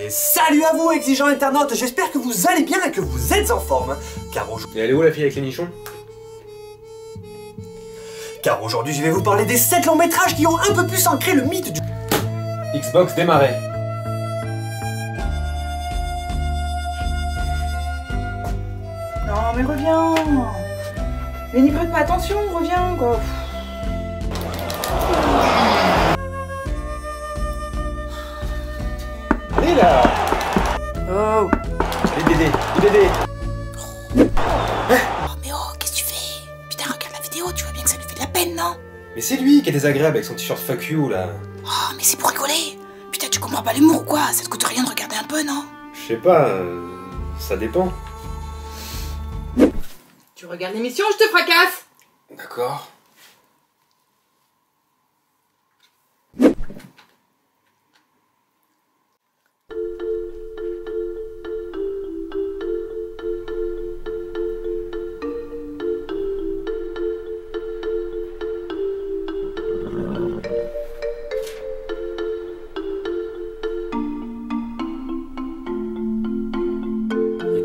Et salut à vous exigeants internautes, j'espère que vous allez bien et que vous êtes en forme. Car aujourd'hui... Et elle est où la fille avec les nichons? Car aujourd'hui je vais vous parler des 7 longs métrages qui ont un peu plus ancré le mythe du... Xbox démarrait. Non mais reviens. Mais n'y prête pas attention, reviens quoi. Allez là. Oh. Allez Dédé, Dédé. Oh mais oh, qu'est-ce que tu fais? Putain, regarde la vidéo, tu vois bien que ça lui fait de la peine, non? Mais c'est lui qui est désagréable avec son t-shirt fuck you là. Oh, mais c'est pour rigoler. Putain, tu comprends pas l'humour ou quoi? Ça te coûte rien de regarder un peu, non? Je sais pas, ça dépend. Tu regardes l'émission, je te fracasse. D'accord.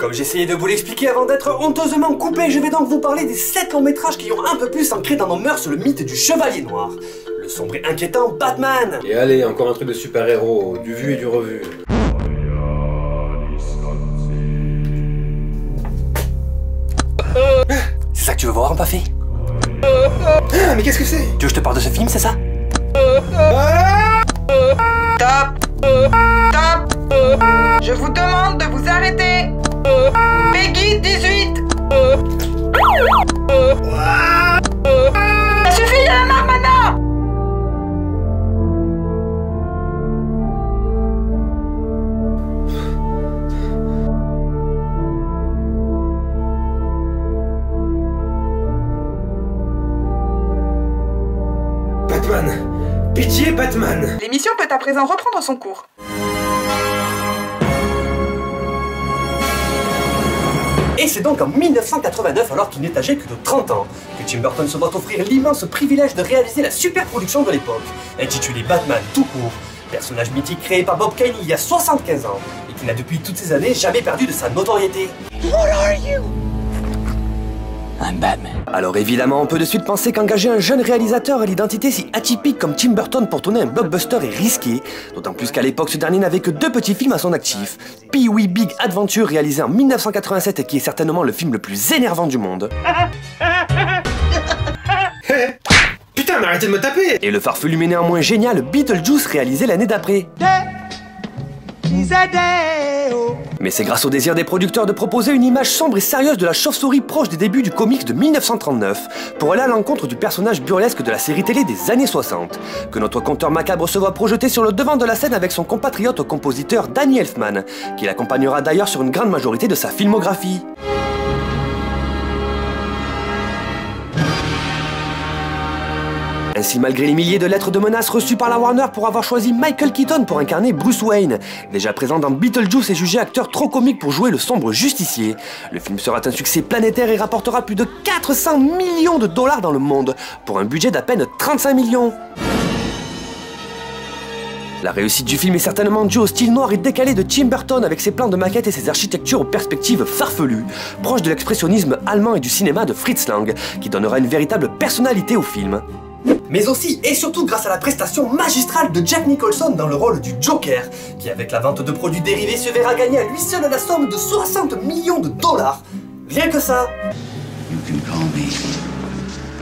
Comme j'essayais de vous l'expliquer avant d'être honteusement coupé, je vais donc vous parler des 7 longs métrages qui ont un peu plus ancré dans nos mœurs le mythe du Chevalier Noir. Le sombre et inquiétant Batman. Et allez, encore un truc de super-héros, du vu et du revu. C'est ça que tu veux voir, Empaffé? Ah, mais qu'est-ce que c'est? Tu veux que je te parle de ce film, c'est ça? Stop. Stop. Je vous demande de vous arrêter. Peggy 18. Ça suffit, il y en a marre maintenant. Batman! Pitié, Batman! L'émission peut à présent reprendre son cours. Et c'est donc en 1989, alors qu'il n'est âgé que de 30 ans, que Tim Burton se voit offrir l'immense privilège de réaliser la super production de l'époque, intitulée Batman tout court, personnage mythique créé par Bob Kane il y a 75 ans, et qui n'a depuis toutes ces années jamais perdu de sa notoriété. What are you? I'm Batman. Alors évidemment, on peut de suite penser qu'engager un jeune réalisateur à l'identité si atypique comme Tim Burton pour tourner un blockbuster est risqué, d'autant plus qu'à l'époque ce dernier n'avait que 2 petits films à son actif. Pee-wee Big Adventure réalisé en 1987 et qui est certainement le film le plus énervant du monde. Putain, mais arrêtez de me taper! Et le farfelu mais néanmoins génial Beetlejuice réalisé l'année d'après. Mais c'est grâce au désir des producteurs de proposer une image sombre et sérieuse de la chauve-souris proche des débuts du comics de 1939, pour aller à l'encontre du personnage burlesque de la série télé des années 60, que notre conteur macabre se voit projeter sur le devant de la scène avec son compatriote compositeur Danny Elfman, qui l'accompagnera d'ailleurs sur une grande majorité de sa filmographie. Ainsi, malgré les milliers de lettres de menaces reçues par la Warner pour avoir choisi Michael Keaton pour incarner Bruce Wayne, déjà présent dans Beetlejuice et jugé acteur trop comique pour jouer le sombre justicier, le film sera un succès planétaire et rapportera plus de 400 millions de dollars dans le monde, pour un budget d'à peine 35 millions. La réussite du film est certainement due au style noir et décalé de Tim Burton avec ses plans de maquettes et ses architectures aux perspectives farfelues, proches de l'expressionnisme allemand et du cinéma de Fritz Lang, qui donnera une véritable personnalité au film. Mais aussi et surtout grâce à la prestation magistrale de Jack Nicholson dans le rôle du Joker, qui avec la vente de produits dérivés se verra gagner à lui seul la somme de 60 millions de dollars. Rien que ça. You can call me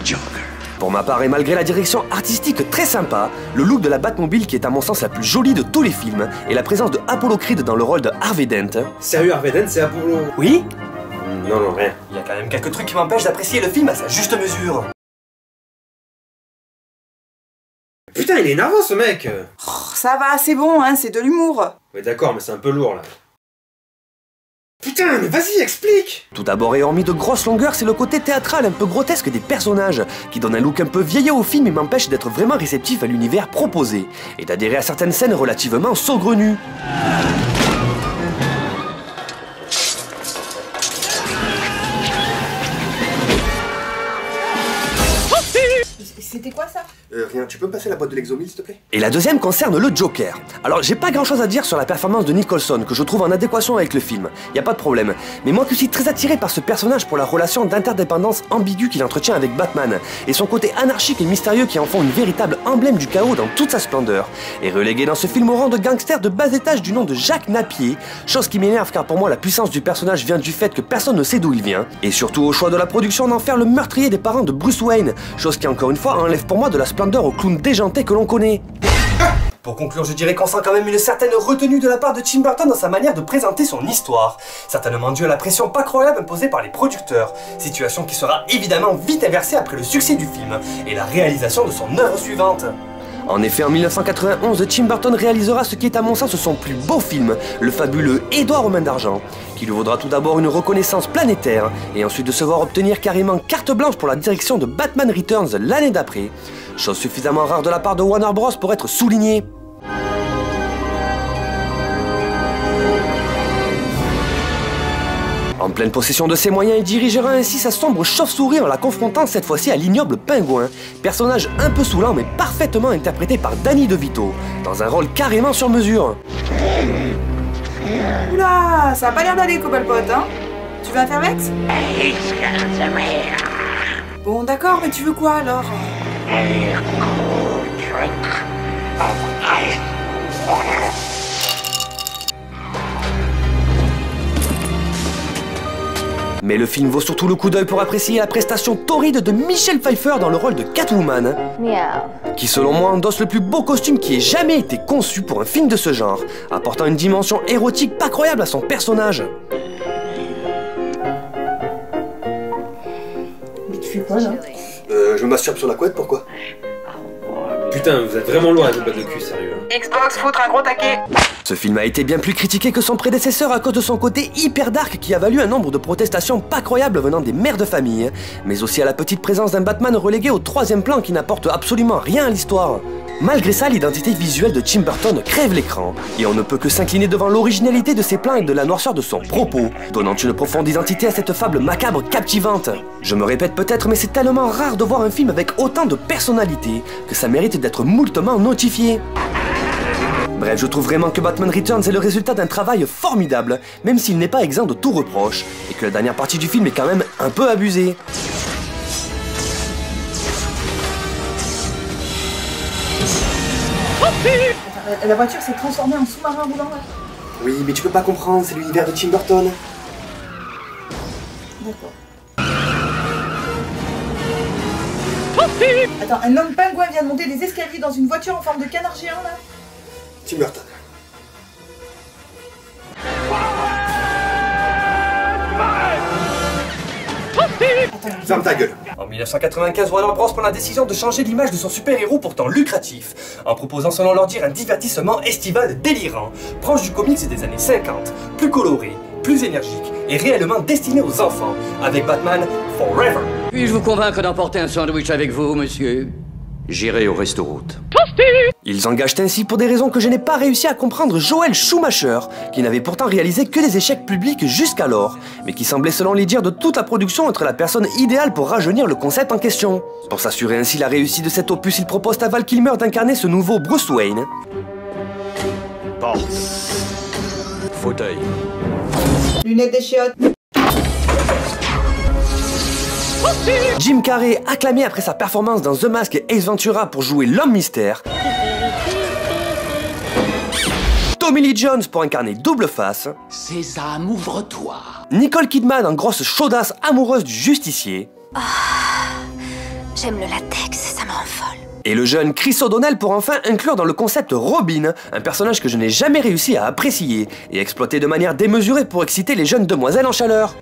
Joker. Pour ma part, et malgré la direction artistique très sympa, le look de la Batmobile qui est à mon sens la plus jolie de tous les films, et la présence de Apollo Creed dans le rôle de Harvey Dent. Sérieux, Harvey Dent, c'est Apollo? Oui? Non, non, rien. Il y a quand même quelques trucs qui m'empêchent d'apprécier le film à sa juste mesure. Putain, il est énervant ce mec! Oh, ça va, c'est bon, hein, c'est de l'humour. Ouais, d'accord, mais c'est un peu lourd là. Putain, mais vas-y, explique! Tout d'abord et hormis de grosses longueurs, c'est le côté théâtral un peu grotesque des personnages, qui donne un look un peu vieillot au film et m'empêche d'être vraiment réceptif à l'univers proposé, et d'adhérer à certaines scènes relativement saugrenues. C'était quoi ça? Rien, tu peux me passer la boîte de l'Exomil, s'il te plaît? Et la deuxième concerne le Joker. Alors j'ai pas grand chose à dire sur la performance de Nicholson, que je trouve en adéquation avec le film, y a pas de problème. Mais moi qui suis très attiré par ce personnage pour la relation d'interdépendance ambiguë qu'il entretient avec Batman, et son côté anarchique et mystérieux qui en font une véritable emblème du chaos dans toute sa splendeur, est relégué dans ce film au rang de gangster de bas étage du nom de Jacques Napier, chose qui m'énerve car pour moi la puissance du personnage vient du fait que personne ne sait d'où il vient, et surtout au choix de la production d'en faire le meurtrier des parents de Bruce Wayne, chose qui encore une fois enlève pour moi de la splendeur au clown déjanté que l'on connaît. Pour conclure, je dirais qu'on sent quand même une certaine retenue de la part de Tim Burton dans sa manière de présenter son histoire, certainement due à la pression pas croyable imposée par les producteurs, situation qui sera évidemment vite inversée après le succès du film et la réalisation de son œuvre suivante. En effet, en 1991, Tim Burton réalisera ce qui est à mon sens son plus beau film, le fabuleux Édouard aux mains d'argent, qui lui vaudra tout d'abord une reconnaissance planétaire, et ensuite de se voir obtenir carrément carte blanche pour la direction de Batman Returns l'année d'après, chose suffisamment rare de la part de Warner Bros pour être soulignée. En pleine possession de ses moyens, il dirigera ainsi sa sombre chauve-souris en la confrontant cette fois-ci à l'ignoble Pingouin, personnage un peu saoulant mais parfaitement interprété par Danny DeVito, dans un rôle carrément sur mesure. Oula, ça a pas l'air d'aller, Cobalpot, hein? Tu veux un Fairvex? Bon, d'accord, mais tu veux quoi alors? Mais le film vaut surtout le coup d'œil pour apprécier la prestation torride de Michelle Pfeiffer dans le rôle de Catwoman, qui selon moi endosse le plus beau costume qui ait jamais été conçu pour un film de ce genre, apportant une dimension érotique pas croyable à son personnage. Mais tu fais quoi là? Je me masturbe sur la couette, pourquoi? Putain, vous êtes vraiment loin avec votre batte de cul, sérieux. Xbox, foutre un gros taquet! Ce film a été bien plus critiqué que son prédécesseur à cause de son côté hyper dark qui a valu un nombre de protestations pas croyables venant des mères de famille, mais aussi à la petite présence d'un Batman relégué au troisième plan qui n'apporte absolument rien à l'histoire. Malgré ça, l'identité visuelle de Tim Burton crève l'écran, et on ne peut que s'incliner devant l'originalité de ses plans et de la noirceur de son propos, donnant une profonde identité à cette fable macabre captivante. Je me répète peut-être, mais c'est tellement rare de voir un film avec autant de personnalité que ça mérite d'être moultement notifié. Bref, je trouve vraiment que Batman Returns est le résultat d'un travail formidable, même s'il n'est pas exempt de tout reproche, et que la dernière partie du film est quand même un peu abusée. La voiture s'est transformée en sous-marin roulant là? Oui, mais tu peux pas comprendre, c'est l'univers de Tim Burton. D'accord. Attends, un homme pingouin vient de monter des escaliers dans une voiture en forme de canard géant là? Tim Burton. Ferme ta gueule. En 1995, Warner Bros. Prend la décision de changer l'image de son super-héros pourtant lucratif, en proposant selon leur dire un divertissement estival délirant, proche du comics des années 50, plus coloré, plus énergique et réellement destiné aux enfants, avec Batman Forever. Puis-je vous convaincre d'emporter un sandwich avec vous, monsieur? J'irai au resto. Ils engagent ainsi, pour des raisons que je n'ai pas réussi à comprendre, Joel Schumacher, qui n'avait pourtant réalisé que des échecs publics jusqu'alors, mais qui semblait selon les dires de toute la production être la personne idéale pour rajeunir le concept en question. Pour s'assurer ainsi la réussite de cet opus, il propose à Val Kilmer d'incarner ce nouveau Bruce Wayne. Porte. Fauteuil. Lunettes des chiottes. Jim Carrey, acclamé après sa performance dans The Mask et Ace Ventura pour jouer l'homme mystère. Tommy Lee Jones pour incarner Double Face. Sésame, ouvre-toi. Nicole Kidman en grosse chaudasse amoureuse du justicier. J'aime le latex, ça me rend folle. Et le jeune Chris O'Donnell pour enfin inclure dans le concept Robin, un personnage que je n'ai jamais réussi à apprécier et exploiter de manière démesurée pour exciter les jeunes demoiselles en chaleur.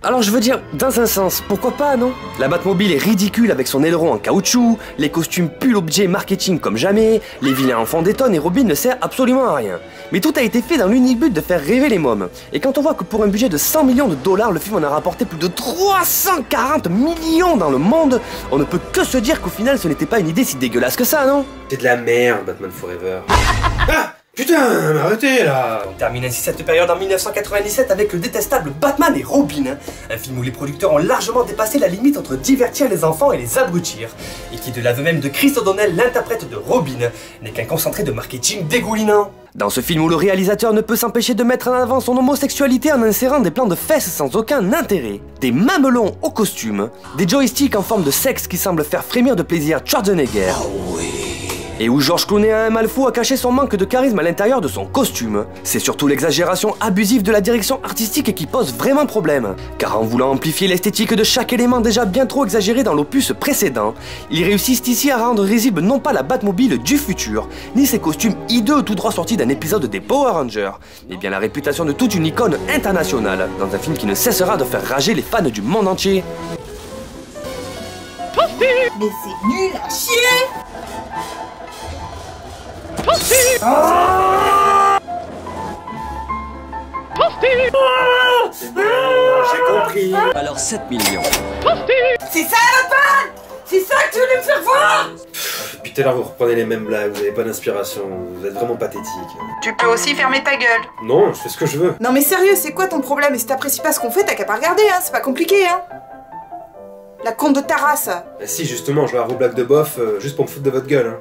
Alors je veux dire, dans un sens, pourquoi pas, non? La Batmobile est ridicule avec son aileron en caoutchouc, les costumes puent l'objet marketing comme jamais, les vilains en font des tonnes et Robin ne sert absolument à rien. Mais tout a été fait dans l'unique but de faire rêver les mômes. Et quand on voit que pour un budget de 100 millions de dollars, le film en a rapporté plus de 340 millions dans le monde, on ne peut que se dire qu'au final ce n'était pas une idée si dégueulasse que ça, non? C'est de la merde, Batman Forever. Ah! Putain, mais arrêtez là! On termine ainsi cette période en 1997 avec le détestable Batman et Robin, un film où les producteurs ont largement dépassé la limite entre divertir les enfants et les abrutir, et qui de l'aveu même de Chris O'Donnell, l'interprète de Robin, n'est qu'un concentré de marketing dégoulinant. Dans ce film où le réalisateur ne peut s'empêcher de mettre en avant son homosexualité en insérant des plans de fesses sans aucun intérêt, des mamelons au costume, des joysticks en forme de sexe qui semblent faire frémir de plaisir Schwarzenegger, et où George Clooney a un mal fou à cacher son manque de charisme à l'intérieur de son costume. C'est surtout l'exagération abusive de la direction artistique qui pose vraiment problème, car en voulant amplifier l'esthétique de chaque élément déjà bien trop exagéré dans l'opus précédent, ils réussissent ici à rendre risible non pas la Batmobile du futur, ni ses costumes hideux tout droit sortis d'un épisode des Power Rangers, mais bien la réputation de toute une icône internationale, dans un film qui ne cessera de faire rager les fans du monde entier. Mais c'est nul à chier! J'ai compris. Alors 7 millions. C'est ça la panne! C'est ça que tu voulais me faire voir! Depuis tout à l'heure, vous reprenez les mêmes blagues, vous avez pas d'inspiration, vous êtes vraiment pathétique. Tu peux aussi fermer ta gueule. Non, je fais ce que je veux. Non mais sérieux, c'est quoi ton problème? Et si t'apprécies pas ce qu'on fait, t'as qu'à pas regarder, hein, c'est pas compliqué, hein. La conte de ta race. Bah si, justement, je vais avoir vos blagues de bof, juste pour me foutre de votre gueule, hein.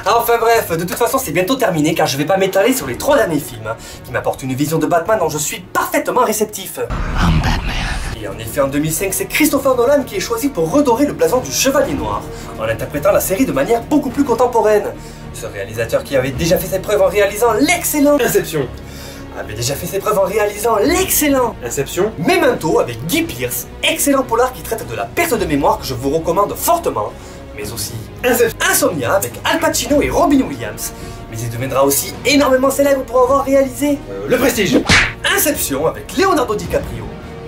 Enfin bref, de toute façon c'est bientôt terminé car je vais pas m'étaler sur les 3 derniers films, qui m'apportent une vision de Batman dont je suis parfaitement réceptif. Et en effet en 2005 c'est Christopher Nolan qui est choisi pour redorer le blason du Chevalier Noir, en interprétant la série de manière beaucoup plus contemporaine. Ce réalisateur qui avait déjà fait ses preuves en réalisant l'excellent Inception. Inception. Memento avec Guy Pearce, excellent polar qui traite de la perte de mémoire que je vous recommande fortement, mais aussi Insomnia avec Al Pacino et Robin Williams, mais il deviendra aussi énormément célèbre pour avoir réalisé Le Prestige. Inception avec Leonardo DiCaprio,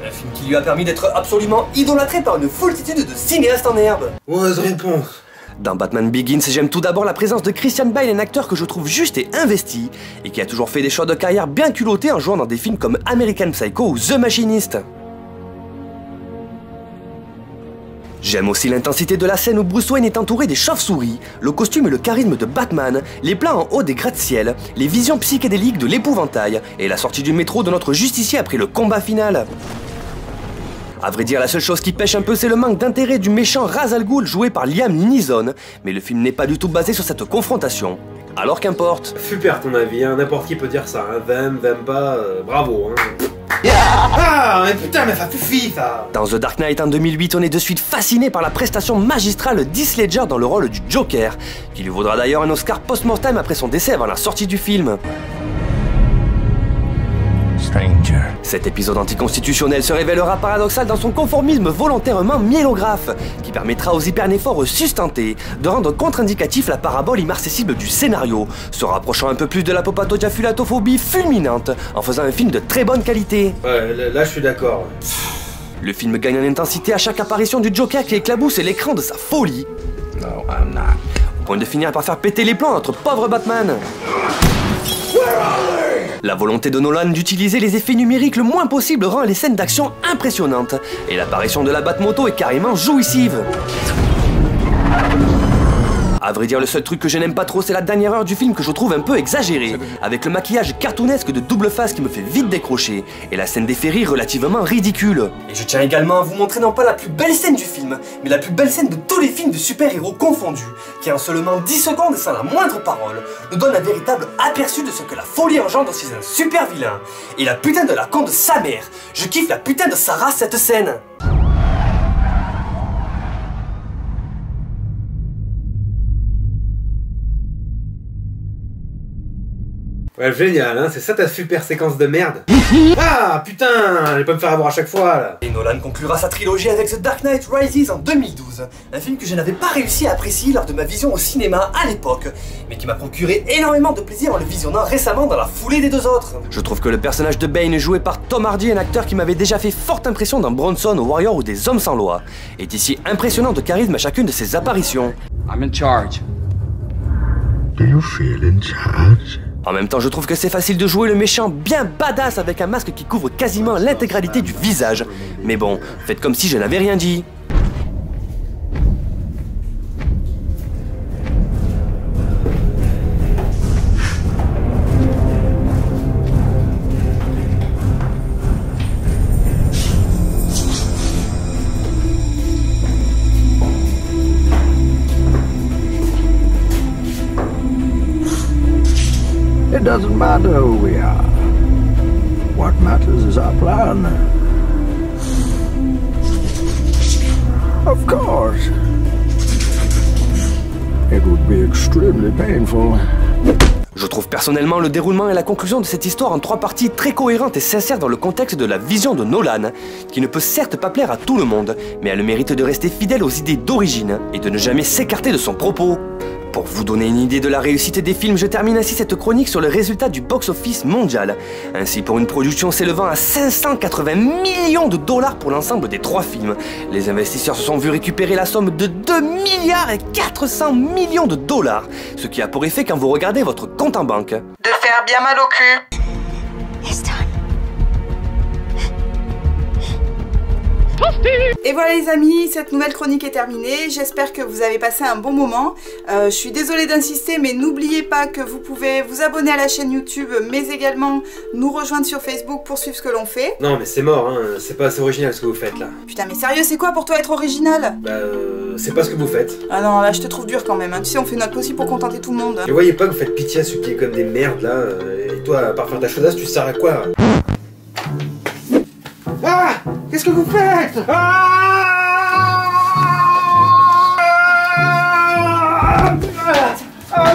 un film qui lui a permis d'être absolument idolâtré par une foultitude de cinéastes en herbe. Mauvaise réponse. Dans Batman Begins, j'aime tout d'abord la présence de Christian Bale, un acteur que je trouve juste et investi, et qui a toujours fait des choix de carrière bien culottés en jouant dans des films comme American Psycho ou The Machinist. J'aime aussi l'intensité de la scène où Bruce Wayne est entouré des chauves-souris, le costume et le charisme de Batman, les plans en haut des gratte-ciel, les visions psychédéliques de l'épouvantail, et la sortie du métro de notre justicier après le combat final. A vrai dire, la seule chose qui pêche un peu, c'est le manque d'intérêt du méchant Ra's al Ghul joué par Liam Neeson, mais le film n'est pas du tout basé sur cette confrontation. Alors qu'importe. Super ton avis, hein. N'importe qui peut dire ça, hein. V'aime pas, bravo, hein. Ah, mais putain, mais ça suffit, ça. Dans The Dark Knight en 2008, on est de suite fasciné par la prestation magistrale d'Heath Ledger dans le rôle du Joker, qui lui vaudra d'ailleurs un Oscar post-mortem après son décès avant la sortie du film. Stranger. Cet épisode anticonstitutionnel se révélera paradoxal dans son conformisme volontairement myélographe, qui permettra aux hypernéphores sustentés de rendre contre-indicatif la parabole immarcessible du scénario, se rapprochant un peu plus de la popatodiafulatophobie fulminante, en faisant un film de très bonne qualité. Ouais, là je suis d'accord. Le film gagne en intensité à chaque apparition du Joker qui éclabousse l'écran de sa folie. No, I'm not. Au point de finir par faire péter les plombs à notre pauvre Batman. La volonté de Nolan d'utiliser les effets numériques le moins possible rend les scènes d'action impressionnantes, et l'apparition de la Batmoto est carrément jouissive. A vrai dire, le seul truc que je n'aime pas trop, c'est la dernière heure du film que je trouve un peu exagérée, avec le maquillage cartoonesque de double face qui me fait vite décrocher, et la scène des ferries relativement ridicule. Et je tiens également à vous montrer non pas la plus belle scène du film, mais la plus belle scène de tous les films de super-héros confondus, qui en seulement 10 secondes et sans la moindre parole, nous donne un véritable aperçu de ce que la folie engendre chez un super vilain. Et la putain de la con de sa mère, je kiffe la putain de sa race cette scène. Ouais, génial, hein, c'est ça ta super séquence de merde. Ah, putain, elle peut me faire avoir à chaque fois, là. Et Nolan conclura sa trilogie avec The Dark Knight Rises en 2012, un film que je n'avais pas réussi à apprécier lors de ma vision au cinéma à l'époque, mais qui m'a procuré énormément de plaisir en le visionnant récemment dans la foulée des deux autres. Je trouve que le personnage de Bane, joué par Tom Hardy, un acteur qui m'avait déjà fait forte impression dans Bronson, Warrior ou des Hommes sans loi, est ici impressionnant de charisme à chacune de ses apparitions. I'm in charge. Do you feel in charge? En même temps, je trouve que c'est facile de jouer le méchant bien badass avec un masque qui couvre quasiment l'intégralité du visage. Mais bon, faites comme si je n'avais rien dit. matter who we are. What matters is our plan. Of course. It would be extremely painful. Je trouve personnellement le déroulement et la conclusion de cette histoire en 3 parties très cohérentes et sincères dans le contexte de la vision de Nolan, qui ne peut certes pas plaire à tout le monde, mais a le mérite de rester fidèle aux idées d'origine et de ne jamais s'écarter de son propos. Pour vous donner une idée de la réussite des films, je termine ainsi cette chronique sur le résultat du box-office mondial. Ainsi, pour une production s'élevant à 580 millions de dollars pour l'ensemble des 3 films, les investisseurs se sont vus récupérer la somme de 2 milliards et 400 millions de dollars, ce qui a pour effet quand vous regardez votre compte en banque De faire bien mal au cul. It's done. Et voilà les amis, cette nouvelle chronique est terminée, j'espère que vous avez passé un bon moment. Je suis désolée d'insister, mais n'oubliez pas que vous pouvez vous abonner à la chaîne YouTube, mais également nous rejoindre sur Facebook pour suivre ce que l'on fait. Non mais c'est mort, hein, c'est pas assez original ce que vous faites là. Putain mais sérieux, c'est quoi pour toi être original? Bah c'est pas ce que vous faites. Ah non, là je te trouve dur quand même, hein. Tu sais on fait notre possible pour contenter tout le monde. Et voyez pas que vous faites pitié à supplier comme des merdes là, et toi à part faire ta chaudasse tu sers à quoi? Ah! Qu'est-ce que vous faites? Ah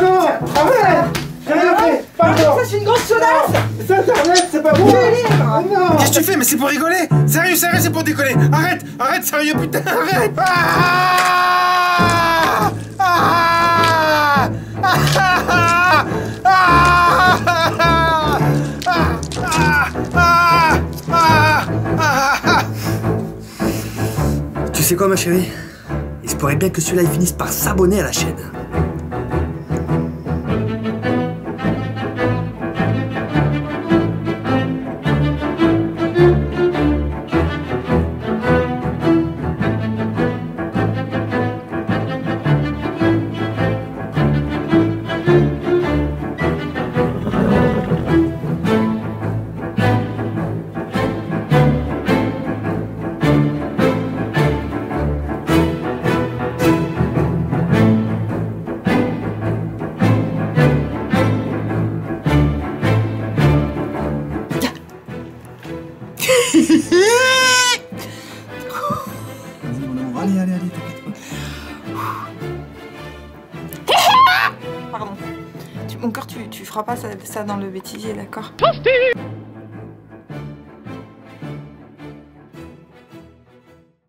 non! Arrête! J'ai rien fait! Pardon! Ça c'est une grosse chaudasse! C'est internet, c'est pas bon! Non! Qu'est-ce que tu fais? Mais c'est pour rigoler! Sérieux, sérieux, c'est pour déconner! Arrête! Arrête, sérieux, putain, arrête! Ah! Ah! Tu sais quoi ma chérie? Il se pourrait bien que celui-là finisse par s'abonner à la chaîne. Allez, t'inquiète pas. Pardon. Mon cœur, tu feras pas ça dans le bêtisier, d'accord?